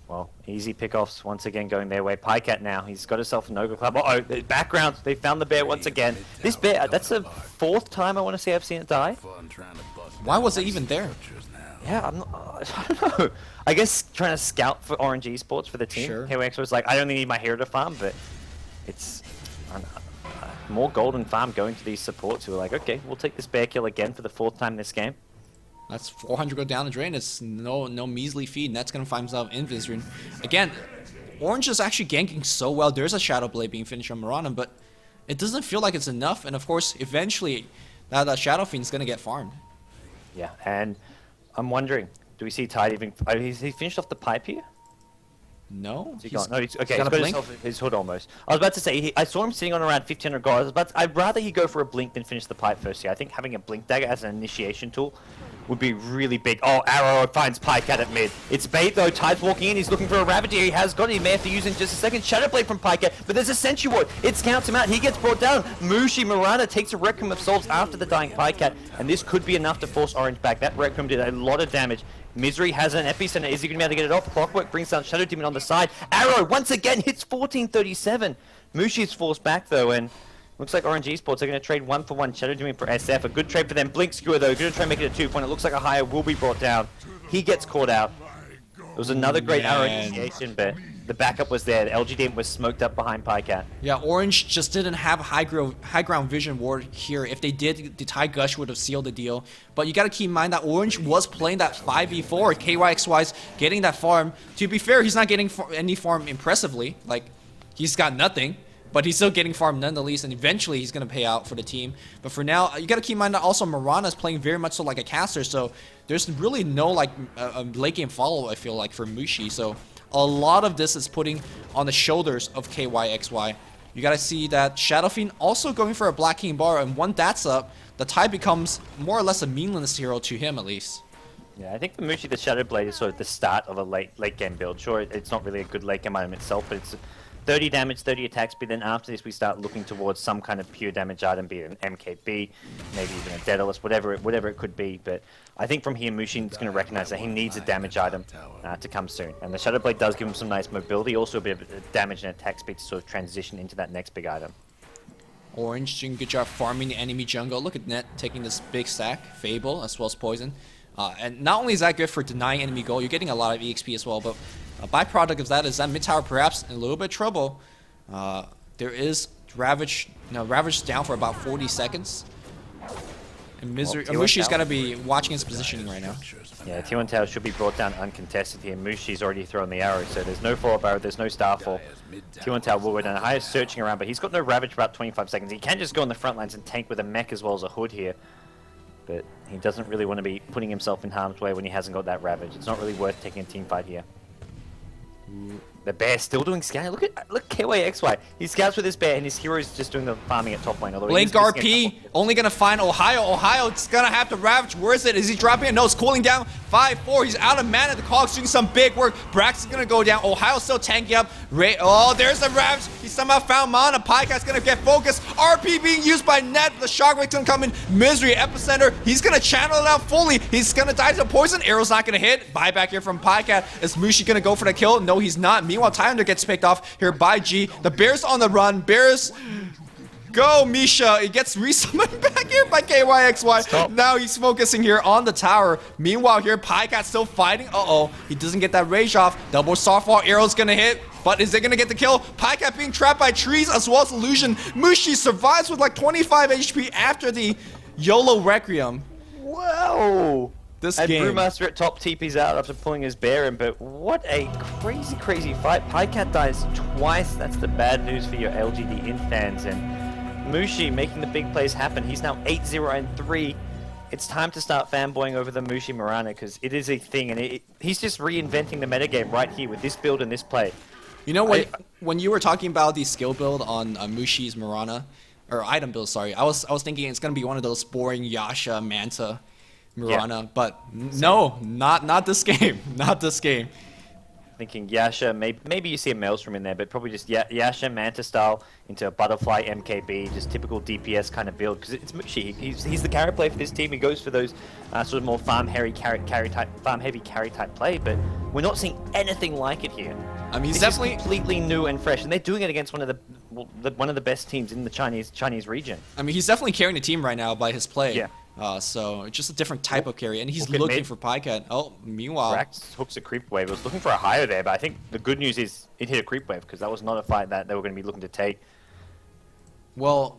Well, easy pickoffs once again going their way. Pycat now. He's got himself an Ogre Club. Uh-oh, the background. They found the bear once again. This bear, that's the 4th time I want to say I've seen it die. Why was it even there? Yeah, I don't know. I guess trying to scout for Orange Esports for the team. Sure. KYX was like, I only need my hero to farm, but it's more golden farm going to these supports who are like, okay, we'll take this bear kill again for the 4th time this game. That's 400 go down the drain. It's no measly feed, and that's going to find himself in Vizier. Again, Orange is actually ganking so well. There's a Shadow Blade being finished on Mirana, but it doesn't feel like it's enough. And of course, eventually, that Shadow Fiend's going to get farmed. Yeah, and I'm wondering, do we see Tide even... Has he finished off the pipe here? No. He's got his hood almost. I was about to say, I saw him sitting on around 1500 gold, but I'd rather he go for a blink than finish the pipe first here. I think having a blink dagger as an initiation tool would be really big. Oh, Arrow finds Pycat at mid. It's bait though. Tide's walking in. He's looking for a Ravager. He has got it. He may have to use it in just a second. Shadowblade from Pycat, but there's a Sentry Ward. It scouts him out. He gets brought down. Mushi Mirana takes a Requiem of Souls after the dying Pycat, and this could be enough to force Orange back. That Requiem did a lot of damage. Misery has an epicenter. Is he going to be able to get it off? Clockwork brings down Shadow Demon on the side. Arrow once again hits 1437. Mushi is forced back though, and looks like Orange Esports are going to trade 1-for-1 Shadow Demon for SF. A good trade for them. Blink Skewer though, going to try and make it a 2-point. It looks like a higher will be brought down. He gets caught out. It was another great arrow initiation, but the backup was there. The LGD was smoked up behind Pycat. Yeah, Orange just didn't have high ground vision ward here. If they did, the Tide Gush would have sealed the deal. But you got to keep in mind that Orange was playing that 5v4. KYXY's getting that farm. To be fair, he's not getting any farm impressively. Like, he's got nothing. But he's still getting farm nonetheless, and eventually he's going to pay out for the team. But for now, you got to keep in mind that also Mirana is playing very much so like a caster, so there's really no like a late game follow, I feel like, for Mushi. So a lot of this is putting on the shoulders of KYXY. You got to see that Shadow Fiend also going for a Black King bar, and once that's up, the Tide becomes more or less a meaningless hero to him at least. Yeah, I think for Mushi, the Shadow Blade is sort of the start of a late game build. Sure, it's not really a good late game item itself, but it's 30 damage, 30 attack speed. Then after this, we start looking towards some kind of pure damage item, be it an MKB, maybe even a Daedalus, whatever it could be. But I think from here, Mushin is going to recognize that he needs a damage item to come soon. And the Shadow Blade does give him some nice mobility, also a bit of damage and attack speed to sort of transition into that next big item. Orange doing a good job farming the enemy jungle. Look at Net taking this big stack, Fable, as well as Poison. And not only is that good for denying enemy goal, you're getting a lot of EXP as well, but a byproduct of that is that mid tower perhaps in a little bit of trouble. There is Ravage, Ravage down for about 40 seconds. And Misery, Well, Mushi's T1 got to be watching his positioning right now. Yeah, T1 Tower should be brought down uncontested here. Mushi's already thrown the arrow, so there's no follow-up arrow, there's no Starfall. T1 Tower will go down. High is searching around, but he's got no Ravage for about 25 seconds. He can just go on the front lines and tank with a mech as well as a hood here. But he doesn't really want to be putting himself in harm's way when he hasn't got that Ravage. It's not really worth taking a team fight here. The bear still doing scout. Look KYXY. He scouts with his bear, and his hero is just doing the farming at top lane. Blink RP only gonna find Ohio. Ohio's gonna have to Ravage. Where is it? Is he dropping it? No, it's cooling down. 5-4. He's out of mana. The Cog's doing some big work. Brax is gonna go down. Ohio's still tanking up. Oh, there's the Ravage. He somehow found mana. Pycat's gonna get focused. RP being used by Ned. The Shockwave's gonna come in. Misery Epicenter. He's gonna channel it out fully. He's gonna die to poison. Arrow's not gonna hit. Buyback here from Pycat. Is Mushi gonna go for the kill? No, he's not. Meanwhile, Tylander gets picked off here by G. The Bear's on the run. Bears, go, Misha. He gets resummoned back here by KYXY. Stop. Now he's focusing here on the tower. Meanwhile, here, Pycat's still fighting. Uh-oh. He doesn't get that rage off. Double Starfall Arrow's gonna hit. But is it gonna get the kill? Pycat being trapped by trees as well as Illusion. Mushi survives with like 25 HP after the YOLO Requiem. Whoa! This And game. Brewmaster at top TP's out after pulling his bear in, but what a crazy fight. Pycat dies twice. That's the bad news for your LGD.int fans. And Mushi making the big plays happen. He's now 8-0-3. It's time to start fanboying over the Mushi Mirana because it is a thing, and he's just reinventing the metagame right here with this build and this play. You know, when you were talking about the skill build on Mushi's Mirana, or item build, sorry, I was thinking it's gonna be one of those boring Yasha Manta Mirana, but no, not this game, not this game. Thinking Yasha, maybe you see a Maelstrom in there, but probably just Yasha Manta style into a Butterfly MKB, just typical DPS kind of build because it's Mushi. He's the carry play for this team. He goes for those sort of more farm heavy carry type play, but we're not seeing anything like it here. I mean, he's This definitely is completely new and fresh, and they're doing it against one of the best teams in the Chinese region. I mean, he's definitely carrying the team right now by his play. Yeah. So it's just a different type of carry, and he's Look at looking mid. for Pycat. Oh, meanwhile, Brax hooks a creep wave. I was looking for a higher there, but I think the good news is it hit a creep wave because that was not a fight that they were going to be looking to take. well,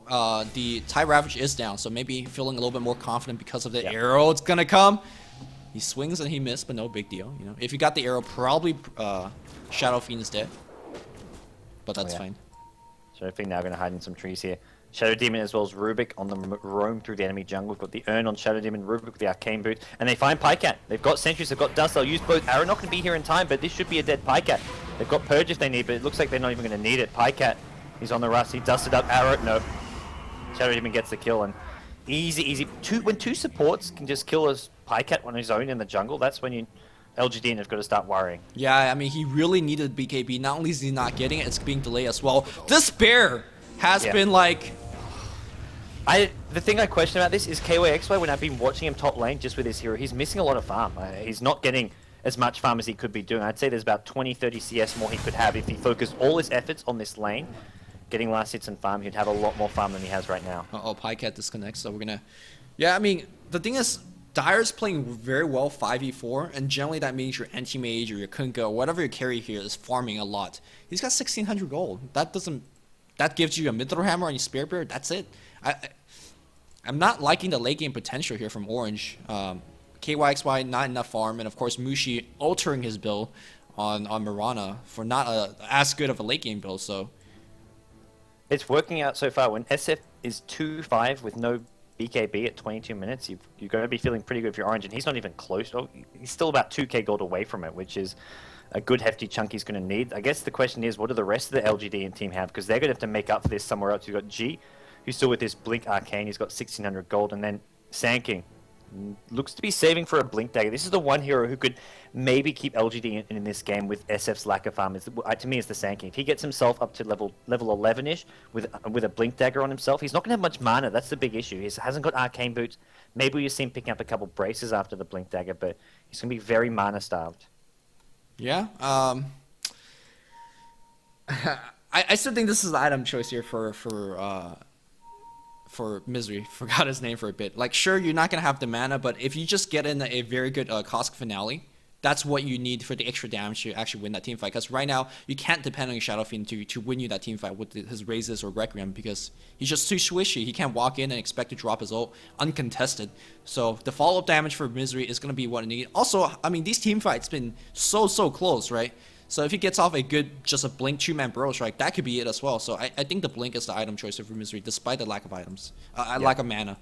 the TIE Ravage is down, so maybe feeling a little bit more confident because of the arrow. It's gonna come. He swings and he missed, but no big deal. You know, if you got the arrow, probably Shadow Fiend is dead, but that's fine. So I think now going to hide in some trees here. Shadow Demon as well as Rubik on the roam through the enemy jungle. We've got the Urn on Shadow Demon, Rubik with the Arcane Boot, and they find Pycat. They've got Sentries, they've got Dust, they'll use both. Arrow not going to be here in time, but this should be a dead Pycat. They've got Purge if they need, but it looks like they're not even going to need it. Pycat, he's on the rust, he dusted up. Arrow, no. Shadow Demon gets the kill, and easy. When two supports can just kill a Pycat on his own in the jungle, that's when you LGD have got to start worrying. Yeah, I mean, he really needed BKB. Not only is he not getting it, it's being delayed as well. This bear has been like... The thing I question about this is KYXY, when I've been watching him top lane just with his hero, he's missing a lot of farm. He's not getting as much farm as he could be doing. I'd say there's about 20-30 CS more he could have if he focused all his efforts on this lane. Getting last hits and farm, he'd have a lot more farm than he has right now. Uh-oh, Pycat disconnects, so we're gonna... Yeah, I mean, the thing is, Dyer's playing very well 5v4, and generally that means your anti-mage or your Kunkka or whatever your carry here is farming a lot. He's got 1600 gold. That gives you a Mithril Hammer on your Spear Bear, that's it. I'm not liking the late game potential here from Orange. KYXY, not enough farm, and of course Mushi altering his build on Mirana for not as good of a late game build, so... It's working out so far. When SF is 2-5 with no BKB at 22 minutes, you're going to be feeling pretty good if you're Orange, and he's not even close. Oh, he's still about 2k gold away from it, which is a good hefty chunk he's going to need. I guess the question is, what do the rest of the LGD team have? Because they're going to have to make up for this somewhere else. You've got G, who's still with this Blink Arcane. He's got 1600 gold, and then Sand looks to be saving for a Blink Dagger. This is the one hero who could maybe keep LGD in this game with SF's lack of farm. To me, is the Sand King. If he gets himself up to level 11-ish with a Blink Dagger on himself, he's not going to have much mana. That's the big issue. He hasn't got Arcane Boots. Maybe you see him picking up a couple braces after the Blink Dagger, but he's going to be very mana starved. Yeah, I still think this is the item choice here for Misery. Forgot his name for a bit. Like, sure, you're not gonna have the mana, but if you just get in a very good Cosmic Finale, that's what you need for the extra damage to actually win that team fight. Because right now, you can't depend on your Shadow Fiend to win you that team fight with his Raises or Requiem, because he's just too swishy. He can't walk in and expect to drop his ult uncontested. So the follow-up damage for Misery is going to be what I need. Also, I mean, these team fights been so close, right? So if he gets off a good, just a Blink 2-man Burrow Strike, that could be it as well. So I think the Blink is the item choice for Misery, despite the lack of items, lack of mana.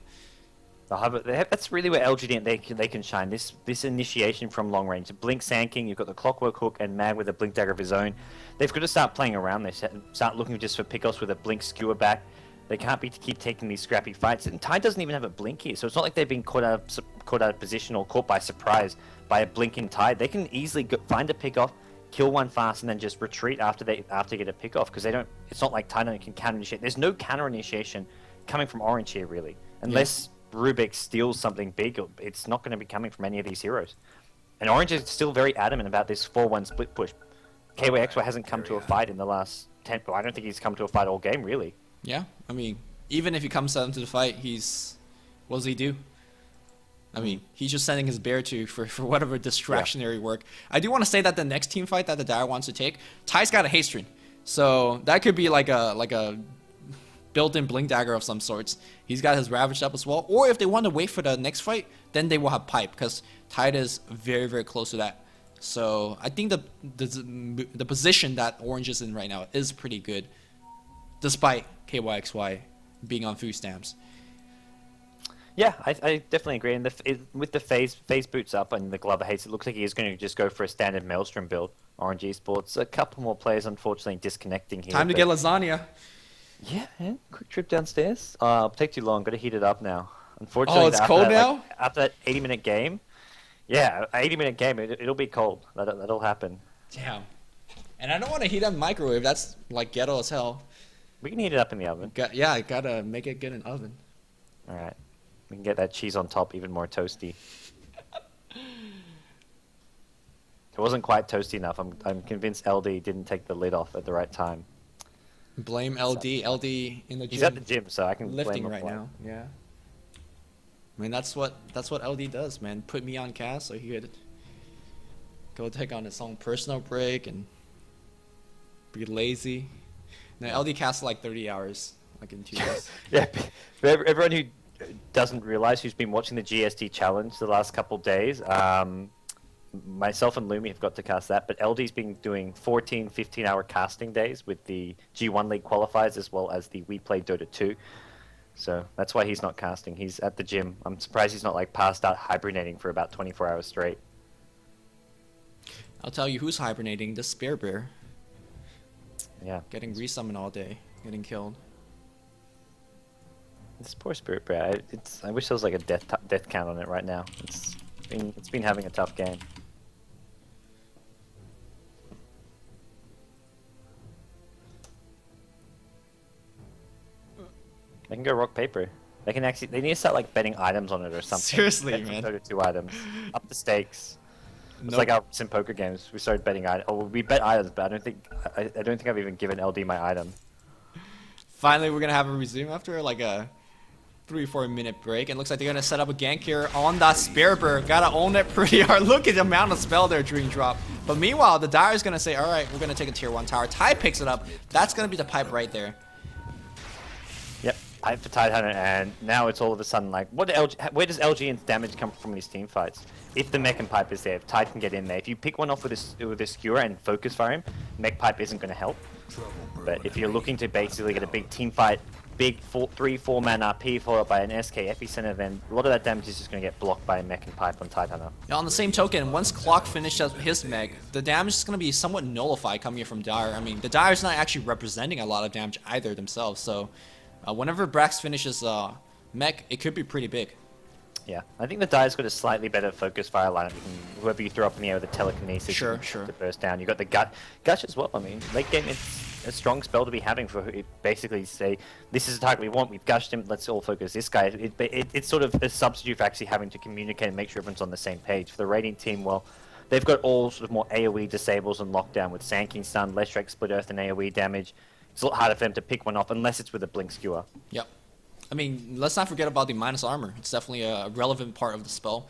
That's really where LGD they can shine. This initiation from long range, Blink Sand King, you've got the Clockwork Hook and Mag with a Blink Dagger of his own. They've got to start playing around this, start looking just for pickoffs with a Blink Skewer back. They can't keep taking these scrappy fights. And Tide doesn't even have a Blink here, so it's not like they've been caught out of position or caught by surprise by a blinking Tide. They can easily find a pickoff, kill one fast, and then just retreat after they get a pickoff, because they don't. It's not like Tide can counter initiate. There's no counter initiation coming from Orange here really, unless Rubik steals something big. It's not going to be coming from any of these heroes. And Orange is still very adamant about this 4-1 split push. KYXY hasn't come to a fight in the last 10. Well, I don't think he's come to a fight all game, really. Yeah, I mean, even if he comes out into the fight, what does he do? I mean, he's just sending his bear to for whatever distractionary work. I do want to say that the next team fight that the Dire wants to take, Ty's got a haste ring, so that could be like a built-in Blink Dagger of some sorts. He's got his Ravaged up as well. Or if they want to wait for the next fight, then they will have Pipe, because Tide is very close to that. So I think the position that Orange is in right now is pretty good, despite KYXY being on food stamps. Yeah, I definitely agree. And with the phase boots up and the Glover haste, it looks like he is going to just go for a standard Maelstrom build. Orange Esports, a couple more players unfortunately disconnecting here. Time to get lasagna. Yeah, man. Quick trip downstairs. Take too long. Got to heat it up now. Unfortunately, it's cold now? Like, after that 80-minute game, yeah, 80-minute game, it'll be cold. That'll happen. Damn. And I don't want to heat up microwave. That's like ghetto as hell. We can heat it up in the oven. I gotta make it get in oven. All right. We can get that cheese on top even more toasty. It wasn't quite toasty enough. I'm convinced LD didn't take the lid off at the right time. Blame LD. LD in the gym. He's at the gym, so I can lifting blame him right now. Yeah. I mean, that's what LD does, man. Put me on cast so he could go take on his own personal break and be lazy. Now LD casts like 30 hours, like in 2 days. Yeah. For everyone who doesn't realize, who's been watching the GST challenge the last couple days, myself and Lumi have got to cast that, but LD's been doing 14, 15-hour casting days with the G1 League qualifiers as well as the We Play Dota 2. So that's why he's not casting. He's at the gym. I'm surprised he's not like passed out hibernating for about 24 hours straight. I'll tell you who's hibernating, the Spare Bear. Yeah. Getting resummoned all day, getting killed. This poor Spirit Bear. I wish there was like a death count on it right now. It's been having a tough game. They can go rock paper. They can actually. They need to start like betting items on it or something. Seriously, man. Dota 2 items. Up the stakes. It's like our recent poker games. We started betting items. Oh, we bet items, but I don't think I've even given LD my item. Finally, we're gonna have a resume after like a 3-4 minute break, and looks like they're gonna set up a gank here on that Spare Bear. Gotta own it pretty hard. Look at the amount of spell there, Dream Drop. But meanwhile, the Dire is gonna say, all right, we're gonna take a tier 1 tower. Ty picks it up. That's gonna be the pipe right there. Yep, pipe for Tide Hunter, and now it's all of a sudden like, where does LGD's damage come from these team fights? If the mech and pipe is there, if Tide can get in there, if you pick one off with a skewer and focus fire him, mech pipe isn't going to help. But if you're looking to basically get a big team fight, big 3-4 man RP followed by an SK epicenter, then a lot of that damage is just going to get blocked by a mech and pipe on Tide Hunter. Now, on the same token, once Clock finishes his mech, the damage is going to be somewhat nullified coming from Dire. I mean, the Dire's not actually representing a lot of damage either themselves, so whenever Brax finishes mech, it could be pretty big. Yeah, I think the Dire's got a slightly better focus fire lineup. Whoever you throw up in the air with the telekinesis, sure. To burst down. You got the gush as well. I mean, late game, it's a strong spell to be having for basically say, this is the target we want. We've gushed him. Let's all focus this guy. It's sort of a substitute for actually having to communicate and make sure everyone's on the same page. For the Radiant team, well, they've got all sort of more AoE disables and lockdown with Sand King stun, Leshrac, Split Earth, and AoE damage. It's a lot harder for them to pick one off unless it's with a Blink Skewer. Yep. I mean, let's not forget about the minus armor. It's definitely a relevant part of the spell.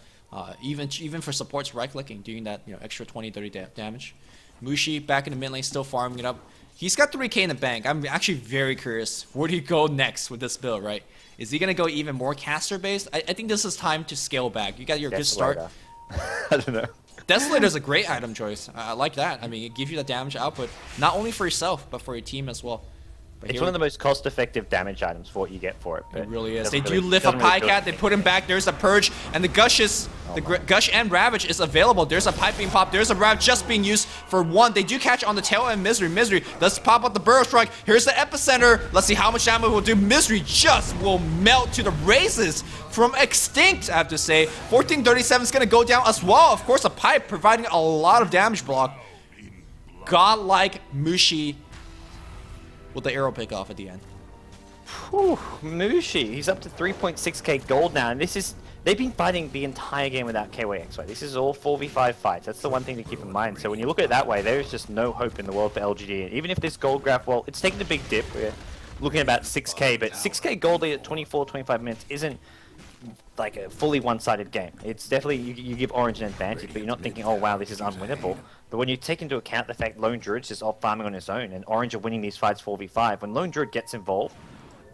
Even for supports, right-clicking, doing that extra 20-30 damage. Mushi back in the mid lane, still farming it up. He's got 3k in the bank. I'm actually very curious. Where do you go next with this build, right? Is he going to go even more caster-based? I think this is time to scale back. You got your good start. I don't know. Desolator is a great item choice. I like that. I mean, it gives you the damage output, not only for yourself, but for your team as well. It's one of the most cost-effective damage items for what you get for it. It really is. They do lift up Pycat, they put him back, there's a Purge, and the Gush is, Gush and Ravage is available. There's a Pipe being popped, there's a Ravage just being used for one. They do catch on the tail end Misery. Misery, let's pop up the Burrow Strike. Here's the Epicenter. Let's see how much damage it will do. Misery just will melt to the races from Extinct, I have to say. 1437 is going to go down as well. Of course, a Pipe providing a lot of damage block. Godlike Mushi with the arrow pick off at the end. Whew, Mushi, he's up to 3.6k gold now, and they've been fighting the entire game without KYX, right? This is all 4v5 fights. That's the one thing to keep in mind. So when you look at it that way, there's just no hope in the world for LGD. And even if this gold graph, well, it's taken a big dip. We're looking at about 6k, but 6k gold lead at 24-25 minutes isn't like a fully one-sided game. It's definitely, you give Orange an advantage, but you're not thinking, oh wow, this is unwinnable. But when you take into account the fact Lone Druid's just off farming on his own, and Orange are winning these fights 4v5, when Lone Druid gets involved,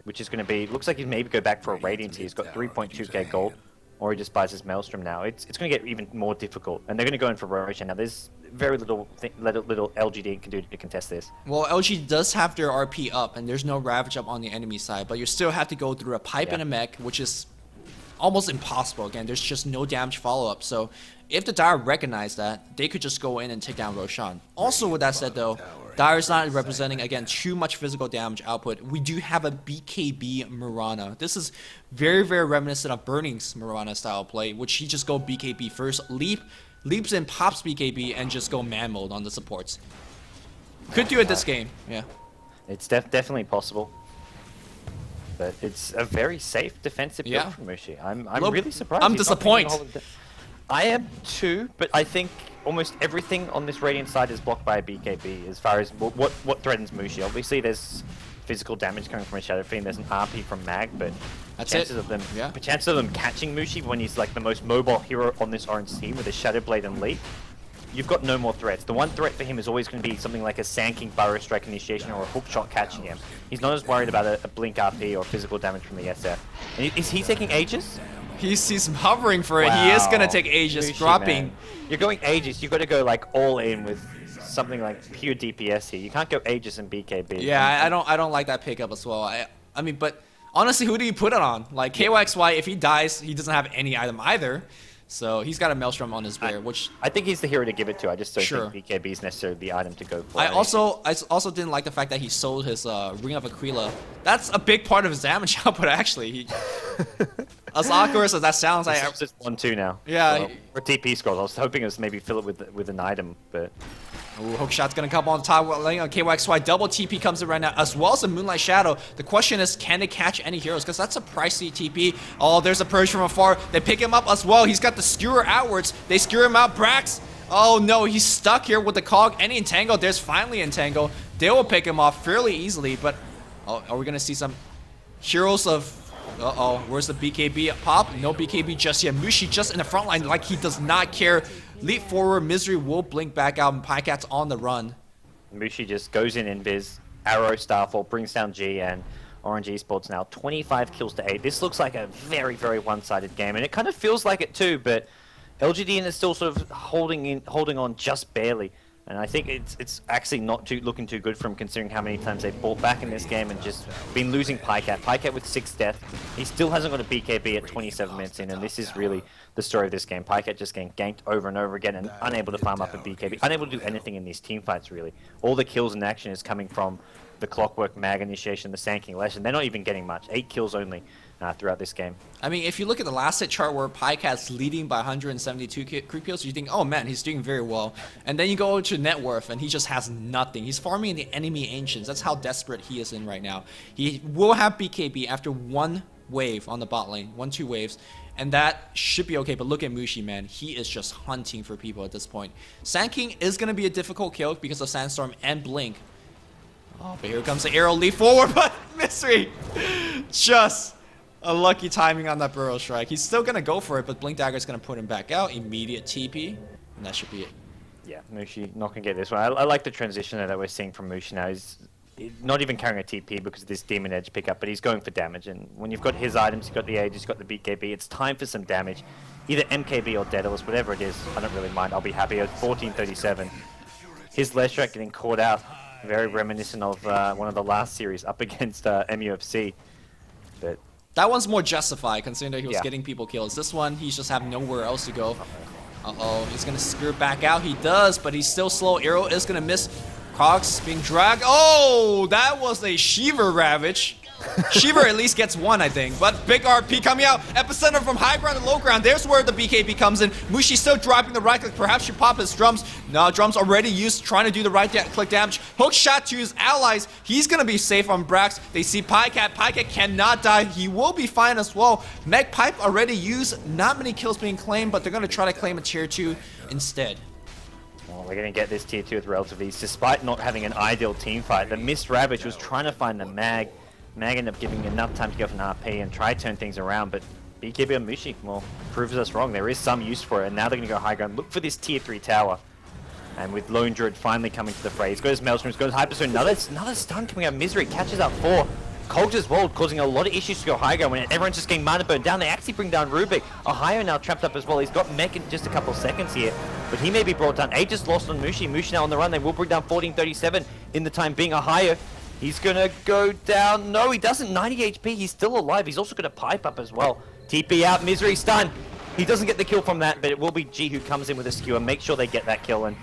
which is going to be, looks like he'd maybe go back for a Radiant here. He's got 3.2k gold, or he just buys his Maelstrom now. It's going to get even more difficult, and they're going to go in for Roshan. Now there's very little LGD can do to contest this. Well, LG does have their RP up, and there's no Ravage up on the enemy side, but you still have to go through a Pipe and a mech, which is almost impossible. Again, there's just no damage follow-up. So if the Dire recognize that, they could just go in and take down Roshan. Also, with that said though, Dire's not representing, again, too much physical damage output. We do have a BKB Mirana. This is very, very reminiscent of Burning's Mirana style play, which he just go BKB first, leaps in, pops BKB, and just go man mode on the supports. Could do it this game, yeah. It's definitely possible. But it's a very safe defensive build from Mushi. I'm really surprised. I'm disappointed. I am too, but I think almost everything on this Radiant side is blocked by a BKB as far as what threatens Mushi. Obviously, there's physical damage coming from a Shadow Fiend, there's an RP from Mag, but chances of them catching Mushi when he's like the most mobile hero on this Orange team with a Shadow Blade and Leap, you've got no more threats. The one threat for him is always going to be something like a Sand Burrow Strike initiation or a hook shot catching him. He's not as worried about a Blink RP or physical damage from the SF. And is he taking Aegis? He's hovering for it. Wow. He is going to take Aegis, dropping. Man. You're going Aegis, you've got to go like all in with something like pure DPS here. You can't go Aegis and BKB. Yeah, I don't like that pickup as well. I mean, but honestly, who do you put it on? Like KYXY, if he dies, he doesn't have any item either. So he's got a Maelstrom on his rear, which I think he's the hero to give it to. I just don't think BKB is necessarily the item to go for. I also didn't like the fact that he sold his Ring of Aquila. That's a big part of his damage output, actually. As awkward as that sounds, it's just 1-2 now. Yeah, well, or TP scrolls. I was hoping it was maybe fill it with an item, but. Ooh, hookshot's gonna come on top. KYXY double TP comes in right now, as well as a Moonlight Shadow. The question is, can they catch any heroes? Because that's a pricey TP. Oh, there's a Purge from afar. They pick him up as well. He's got the skewer outwards. They skewer him out. Brax. Oh no, he's stuck here with the cog. Any entangle? There's finally entangle. They will pick him off fairly easily, but are we gonna see some heroes of? Where's the BKB pop? No BKB just yet. Mushi just in the front line like he does not care. Leap forward, Misery will blink back out, and Pycat's on the run. Mushi just goes in invis, arrow Starfall, brings down G, and Orange Esports now 25 kills to 8. This looks like a very, very one-sided game, and it kind of feels like it too, but LGD is still sort of holding on just barely. And I think it's actually not looking too good from considering how many times they've fought back in this game and just been losing Pycat. Pycat with 6 death. He still hasn't got a BKB at 27 minutes in, and this is really the story of this game. Pycat just getting ganked over and over again and unable to farm up a BKB. Unable to do anything in these team fights, really. All the kills and action is coming from the Clockwork, Mag initiation, the Sand King Lash, and they're not even getting much. 8 kills only throughout this game. I mean, if you look at the last hit chart where Pycat's leading by 172 creep kills, you think, oh man, he's doing very well. And then you go to net worth, and he just has nothing. He's farming the enemy ancients. That's how desperate he is in right now. He will have BKB after one wave on the bot lane, 1-2 waves, and that should be okay. But look at Mushi, man. He is just hunting for people at this point. Sand King is going to be a difficult kill because of Sandstorm and Blink. Oh, but here comes the arrow leap forward, but Misery just Unlucky timing on that Burrow Strike. He's still going to go for it, but Blink Dagger is going to put him back out. Immediate TP, and that should be it. Yeah, Mushi not going to get this one. I like the transition that we're seeing from Mushi now. He's not even carrying a TP because of this Demon Edge pickup, but he's going for damage. And when you've got his items, you've got the Age, he's got the BKB, it's time for some damage. Either MKB or Daedalus, whatever it is, I don't really mind. I'll be happy. At 1437. His Leshrac getting caught out. Very reminiscent of one of the last series up against MUFC. But that one's more justified considering that he was getting people kills. This one, he's just having nowhere else to go. Uh-oh, he's going to skirt back out. He does, but he's still slow. Arrow is going to miss. Cox being dragged. Oh, that was a Shiver Ravage. Shiver at least gets one, I think. But big RP coming out. Epicenter from high ground to low ground. There's where the BKB comes in. Mushi still dropping the right click. Perhaps should pop his drums. No, drums already used, trying to do the right click damage. Hook shot to his allies. He's going to be safe on Brax. They see Pycat. Pycat cannot die. He will be fine as well. Meg Pipe already used. Not many kills being claimed, but they're going to try to claim a tier 2 instead. Well, we're going to get this tier 2 with relative ease, despite not having an ideal team fight. The missed Ravage was trying to find the Mag. Mag ended up giving enough time to go for an RP and try to turn things around, but BKB and Mushi, well, proves us wrong. There is some use for it, and now they're going to go high ground. Look for this tier 3 tower. And with Lone Druid finally coming to the fray, he's got his Maelstrom, he's got his Hyperzone. Another stun coming out. Misery catches up 4. Cogs as well, causing a lot of issues to go high ground when everyone's just getting mana burned down. They actually bring down Rubik. Ohio now trapped up as well. He's got Mech in just a couple of seconds here, but he may be brought down. Aegis lost on Mushi. Mushi now on the run. They will bring down 1437 in the time being. Ohio, he's gonna go down. No, he doesn't. 90 HP. He's still alive. He's also gonna pipe up as well. TP out. Misery stun. He doesn't get the kill from that, but it will be G who comes in with a skewer. Make sure they get that kill. And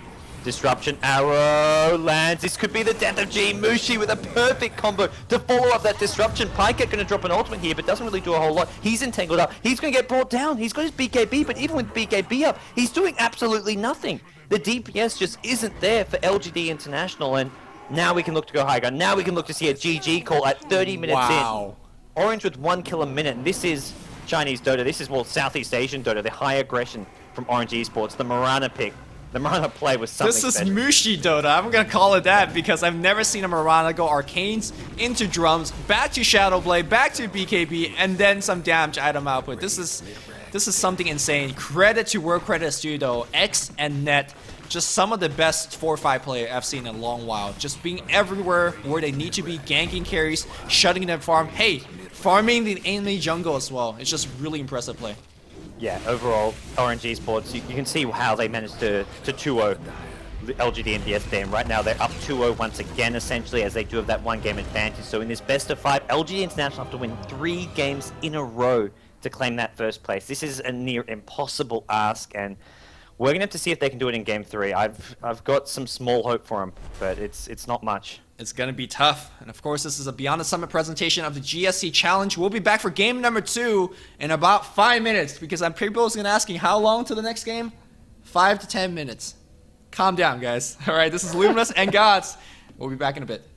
Disruption arrow lands. This could be the death of G. Mushi with a perfect combo to follow up that disruption. Pycat going to drop an ultimate here, but doesn't really do a whole lot. He's entangled up. He's going to get brought down. He's got his BKB, but even with BKB up, he's doing absolutely nothing. The DPS just isn't there for LGD International, and now we can look to go high ground. Now we can look to see a GG call at 30 minutes in. Orange with 1 kill a minute, and this is Chinese Dota. This is, well, Southeast Asian Dota. The high aggression from Orange Esports. The Mirana pick. The Mirana play was something This is special. Mushi Dota. I'm gonna call it that because I've never seen a Mirana go arcanes into drums, back to Shadow Blade, back to BKB, and then some damage item output. This is something insane. Credit to World Credit Studio, X and Net. Just some of the best 4-5 player I've seen in a long while. Just being everywhere where they need to be, ganking carries, shutting them farm. Hey, farming the enemy jungle as well. It's just really impressive play. Yeah, overall, Orange Esports, you can see how they managed to 2-0 LGD and yesterday, and right now they're up 2-0 once again, essentially, as they do have that 1 game advantage. So in this best of 5, LGD International have to win 3 games in a row to claim that first place. This is a near impossible ask, and we're going to have to see if they can do it in Game 3. I've got some small hope for them, but it's not much. It's going to be tough. And of course, this is a Beyond the Summit presentation of the GSC Challenge. We'll be back for game number 2 in about 5 minutes, because I'm people is going to asking how long to the next game? 5 to 10 minutes. Calm down, guys. All right, this is Luminous and Gods. We'll be back in a bit.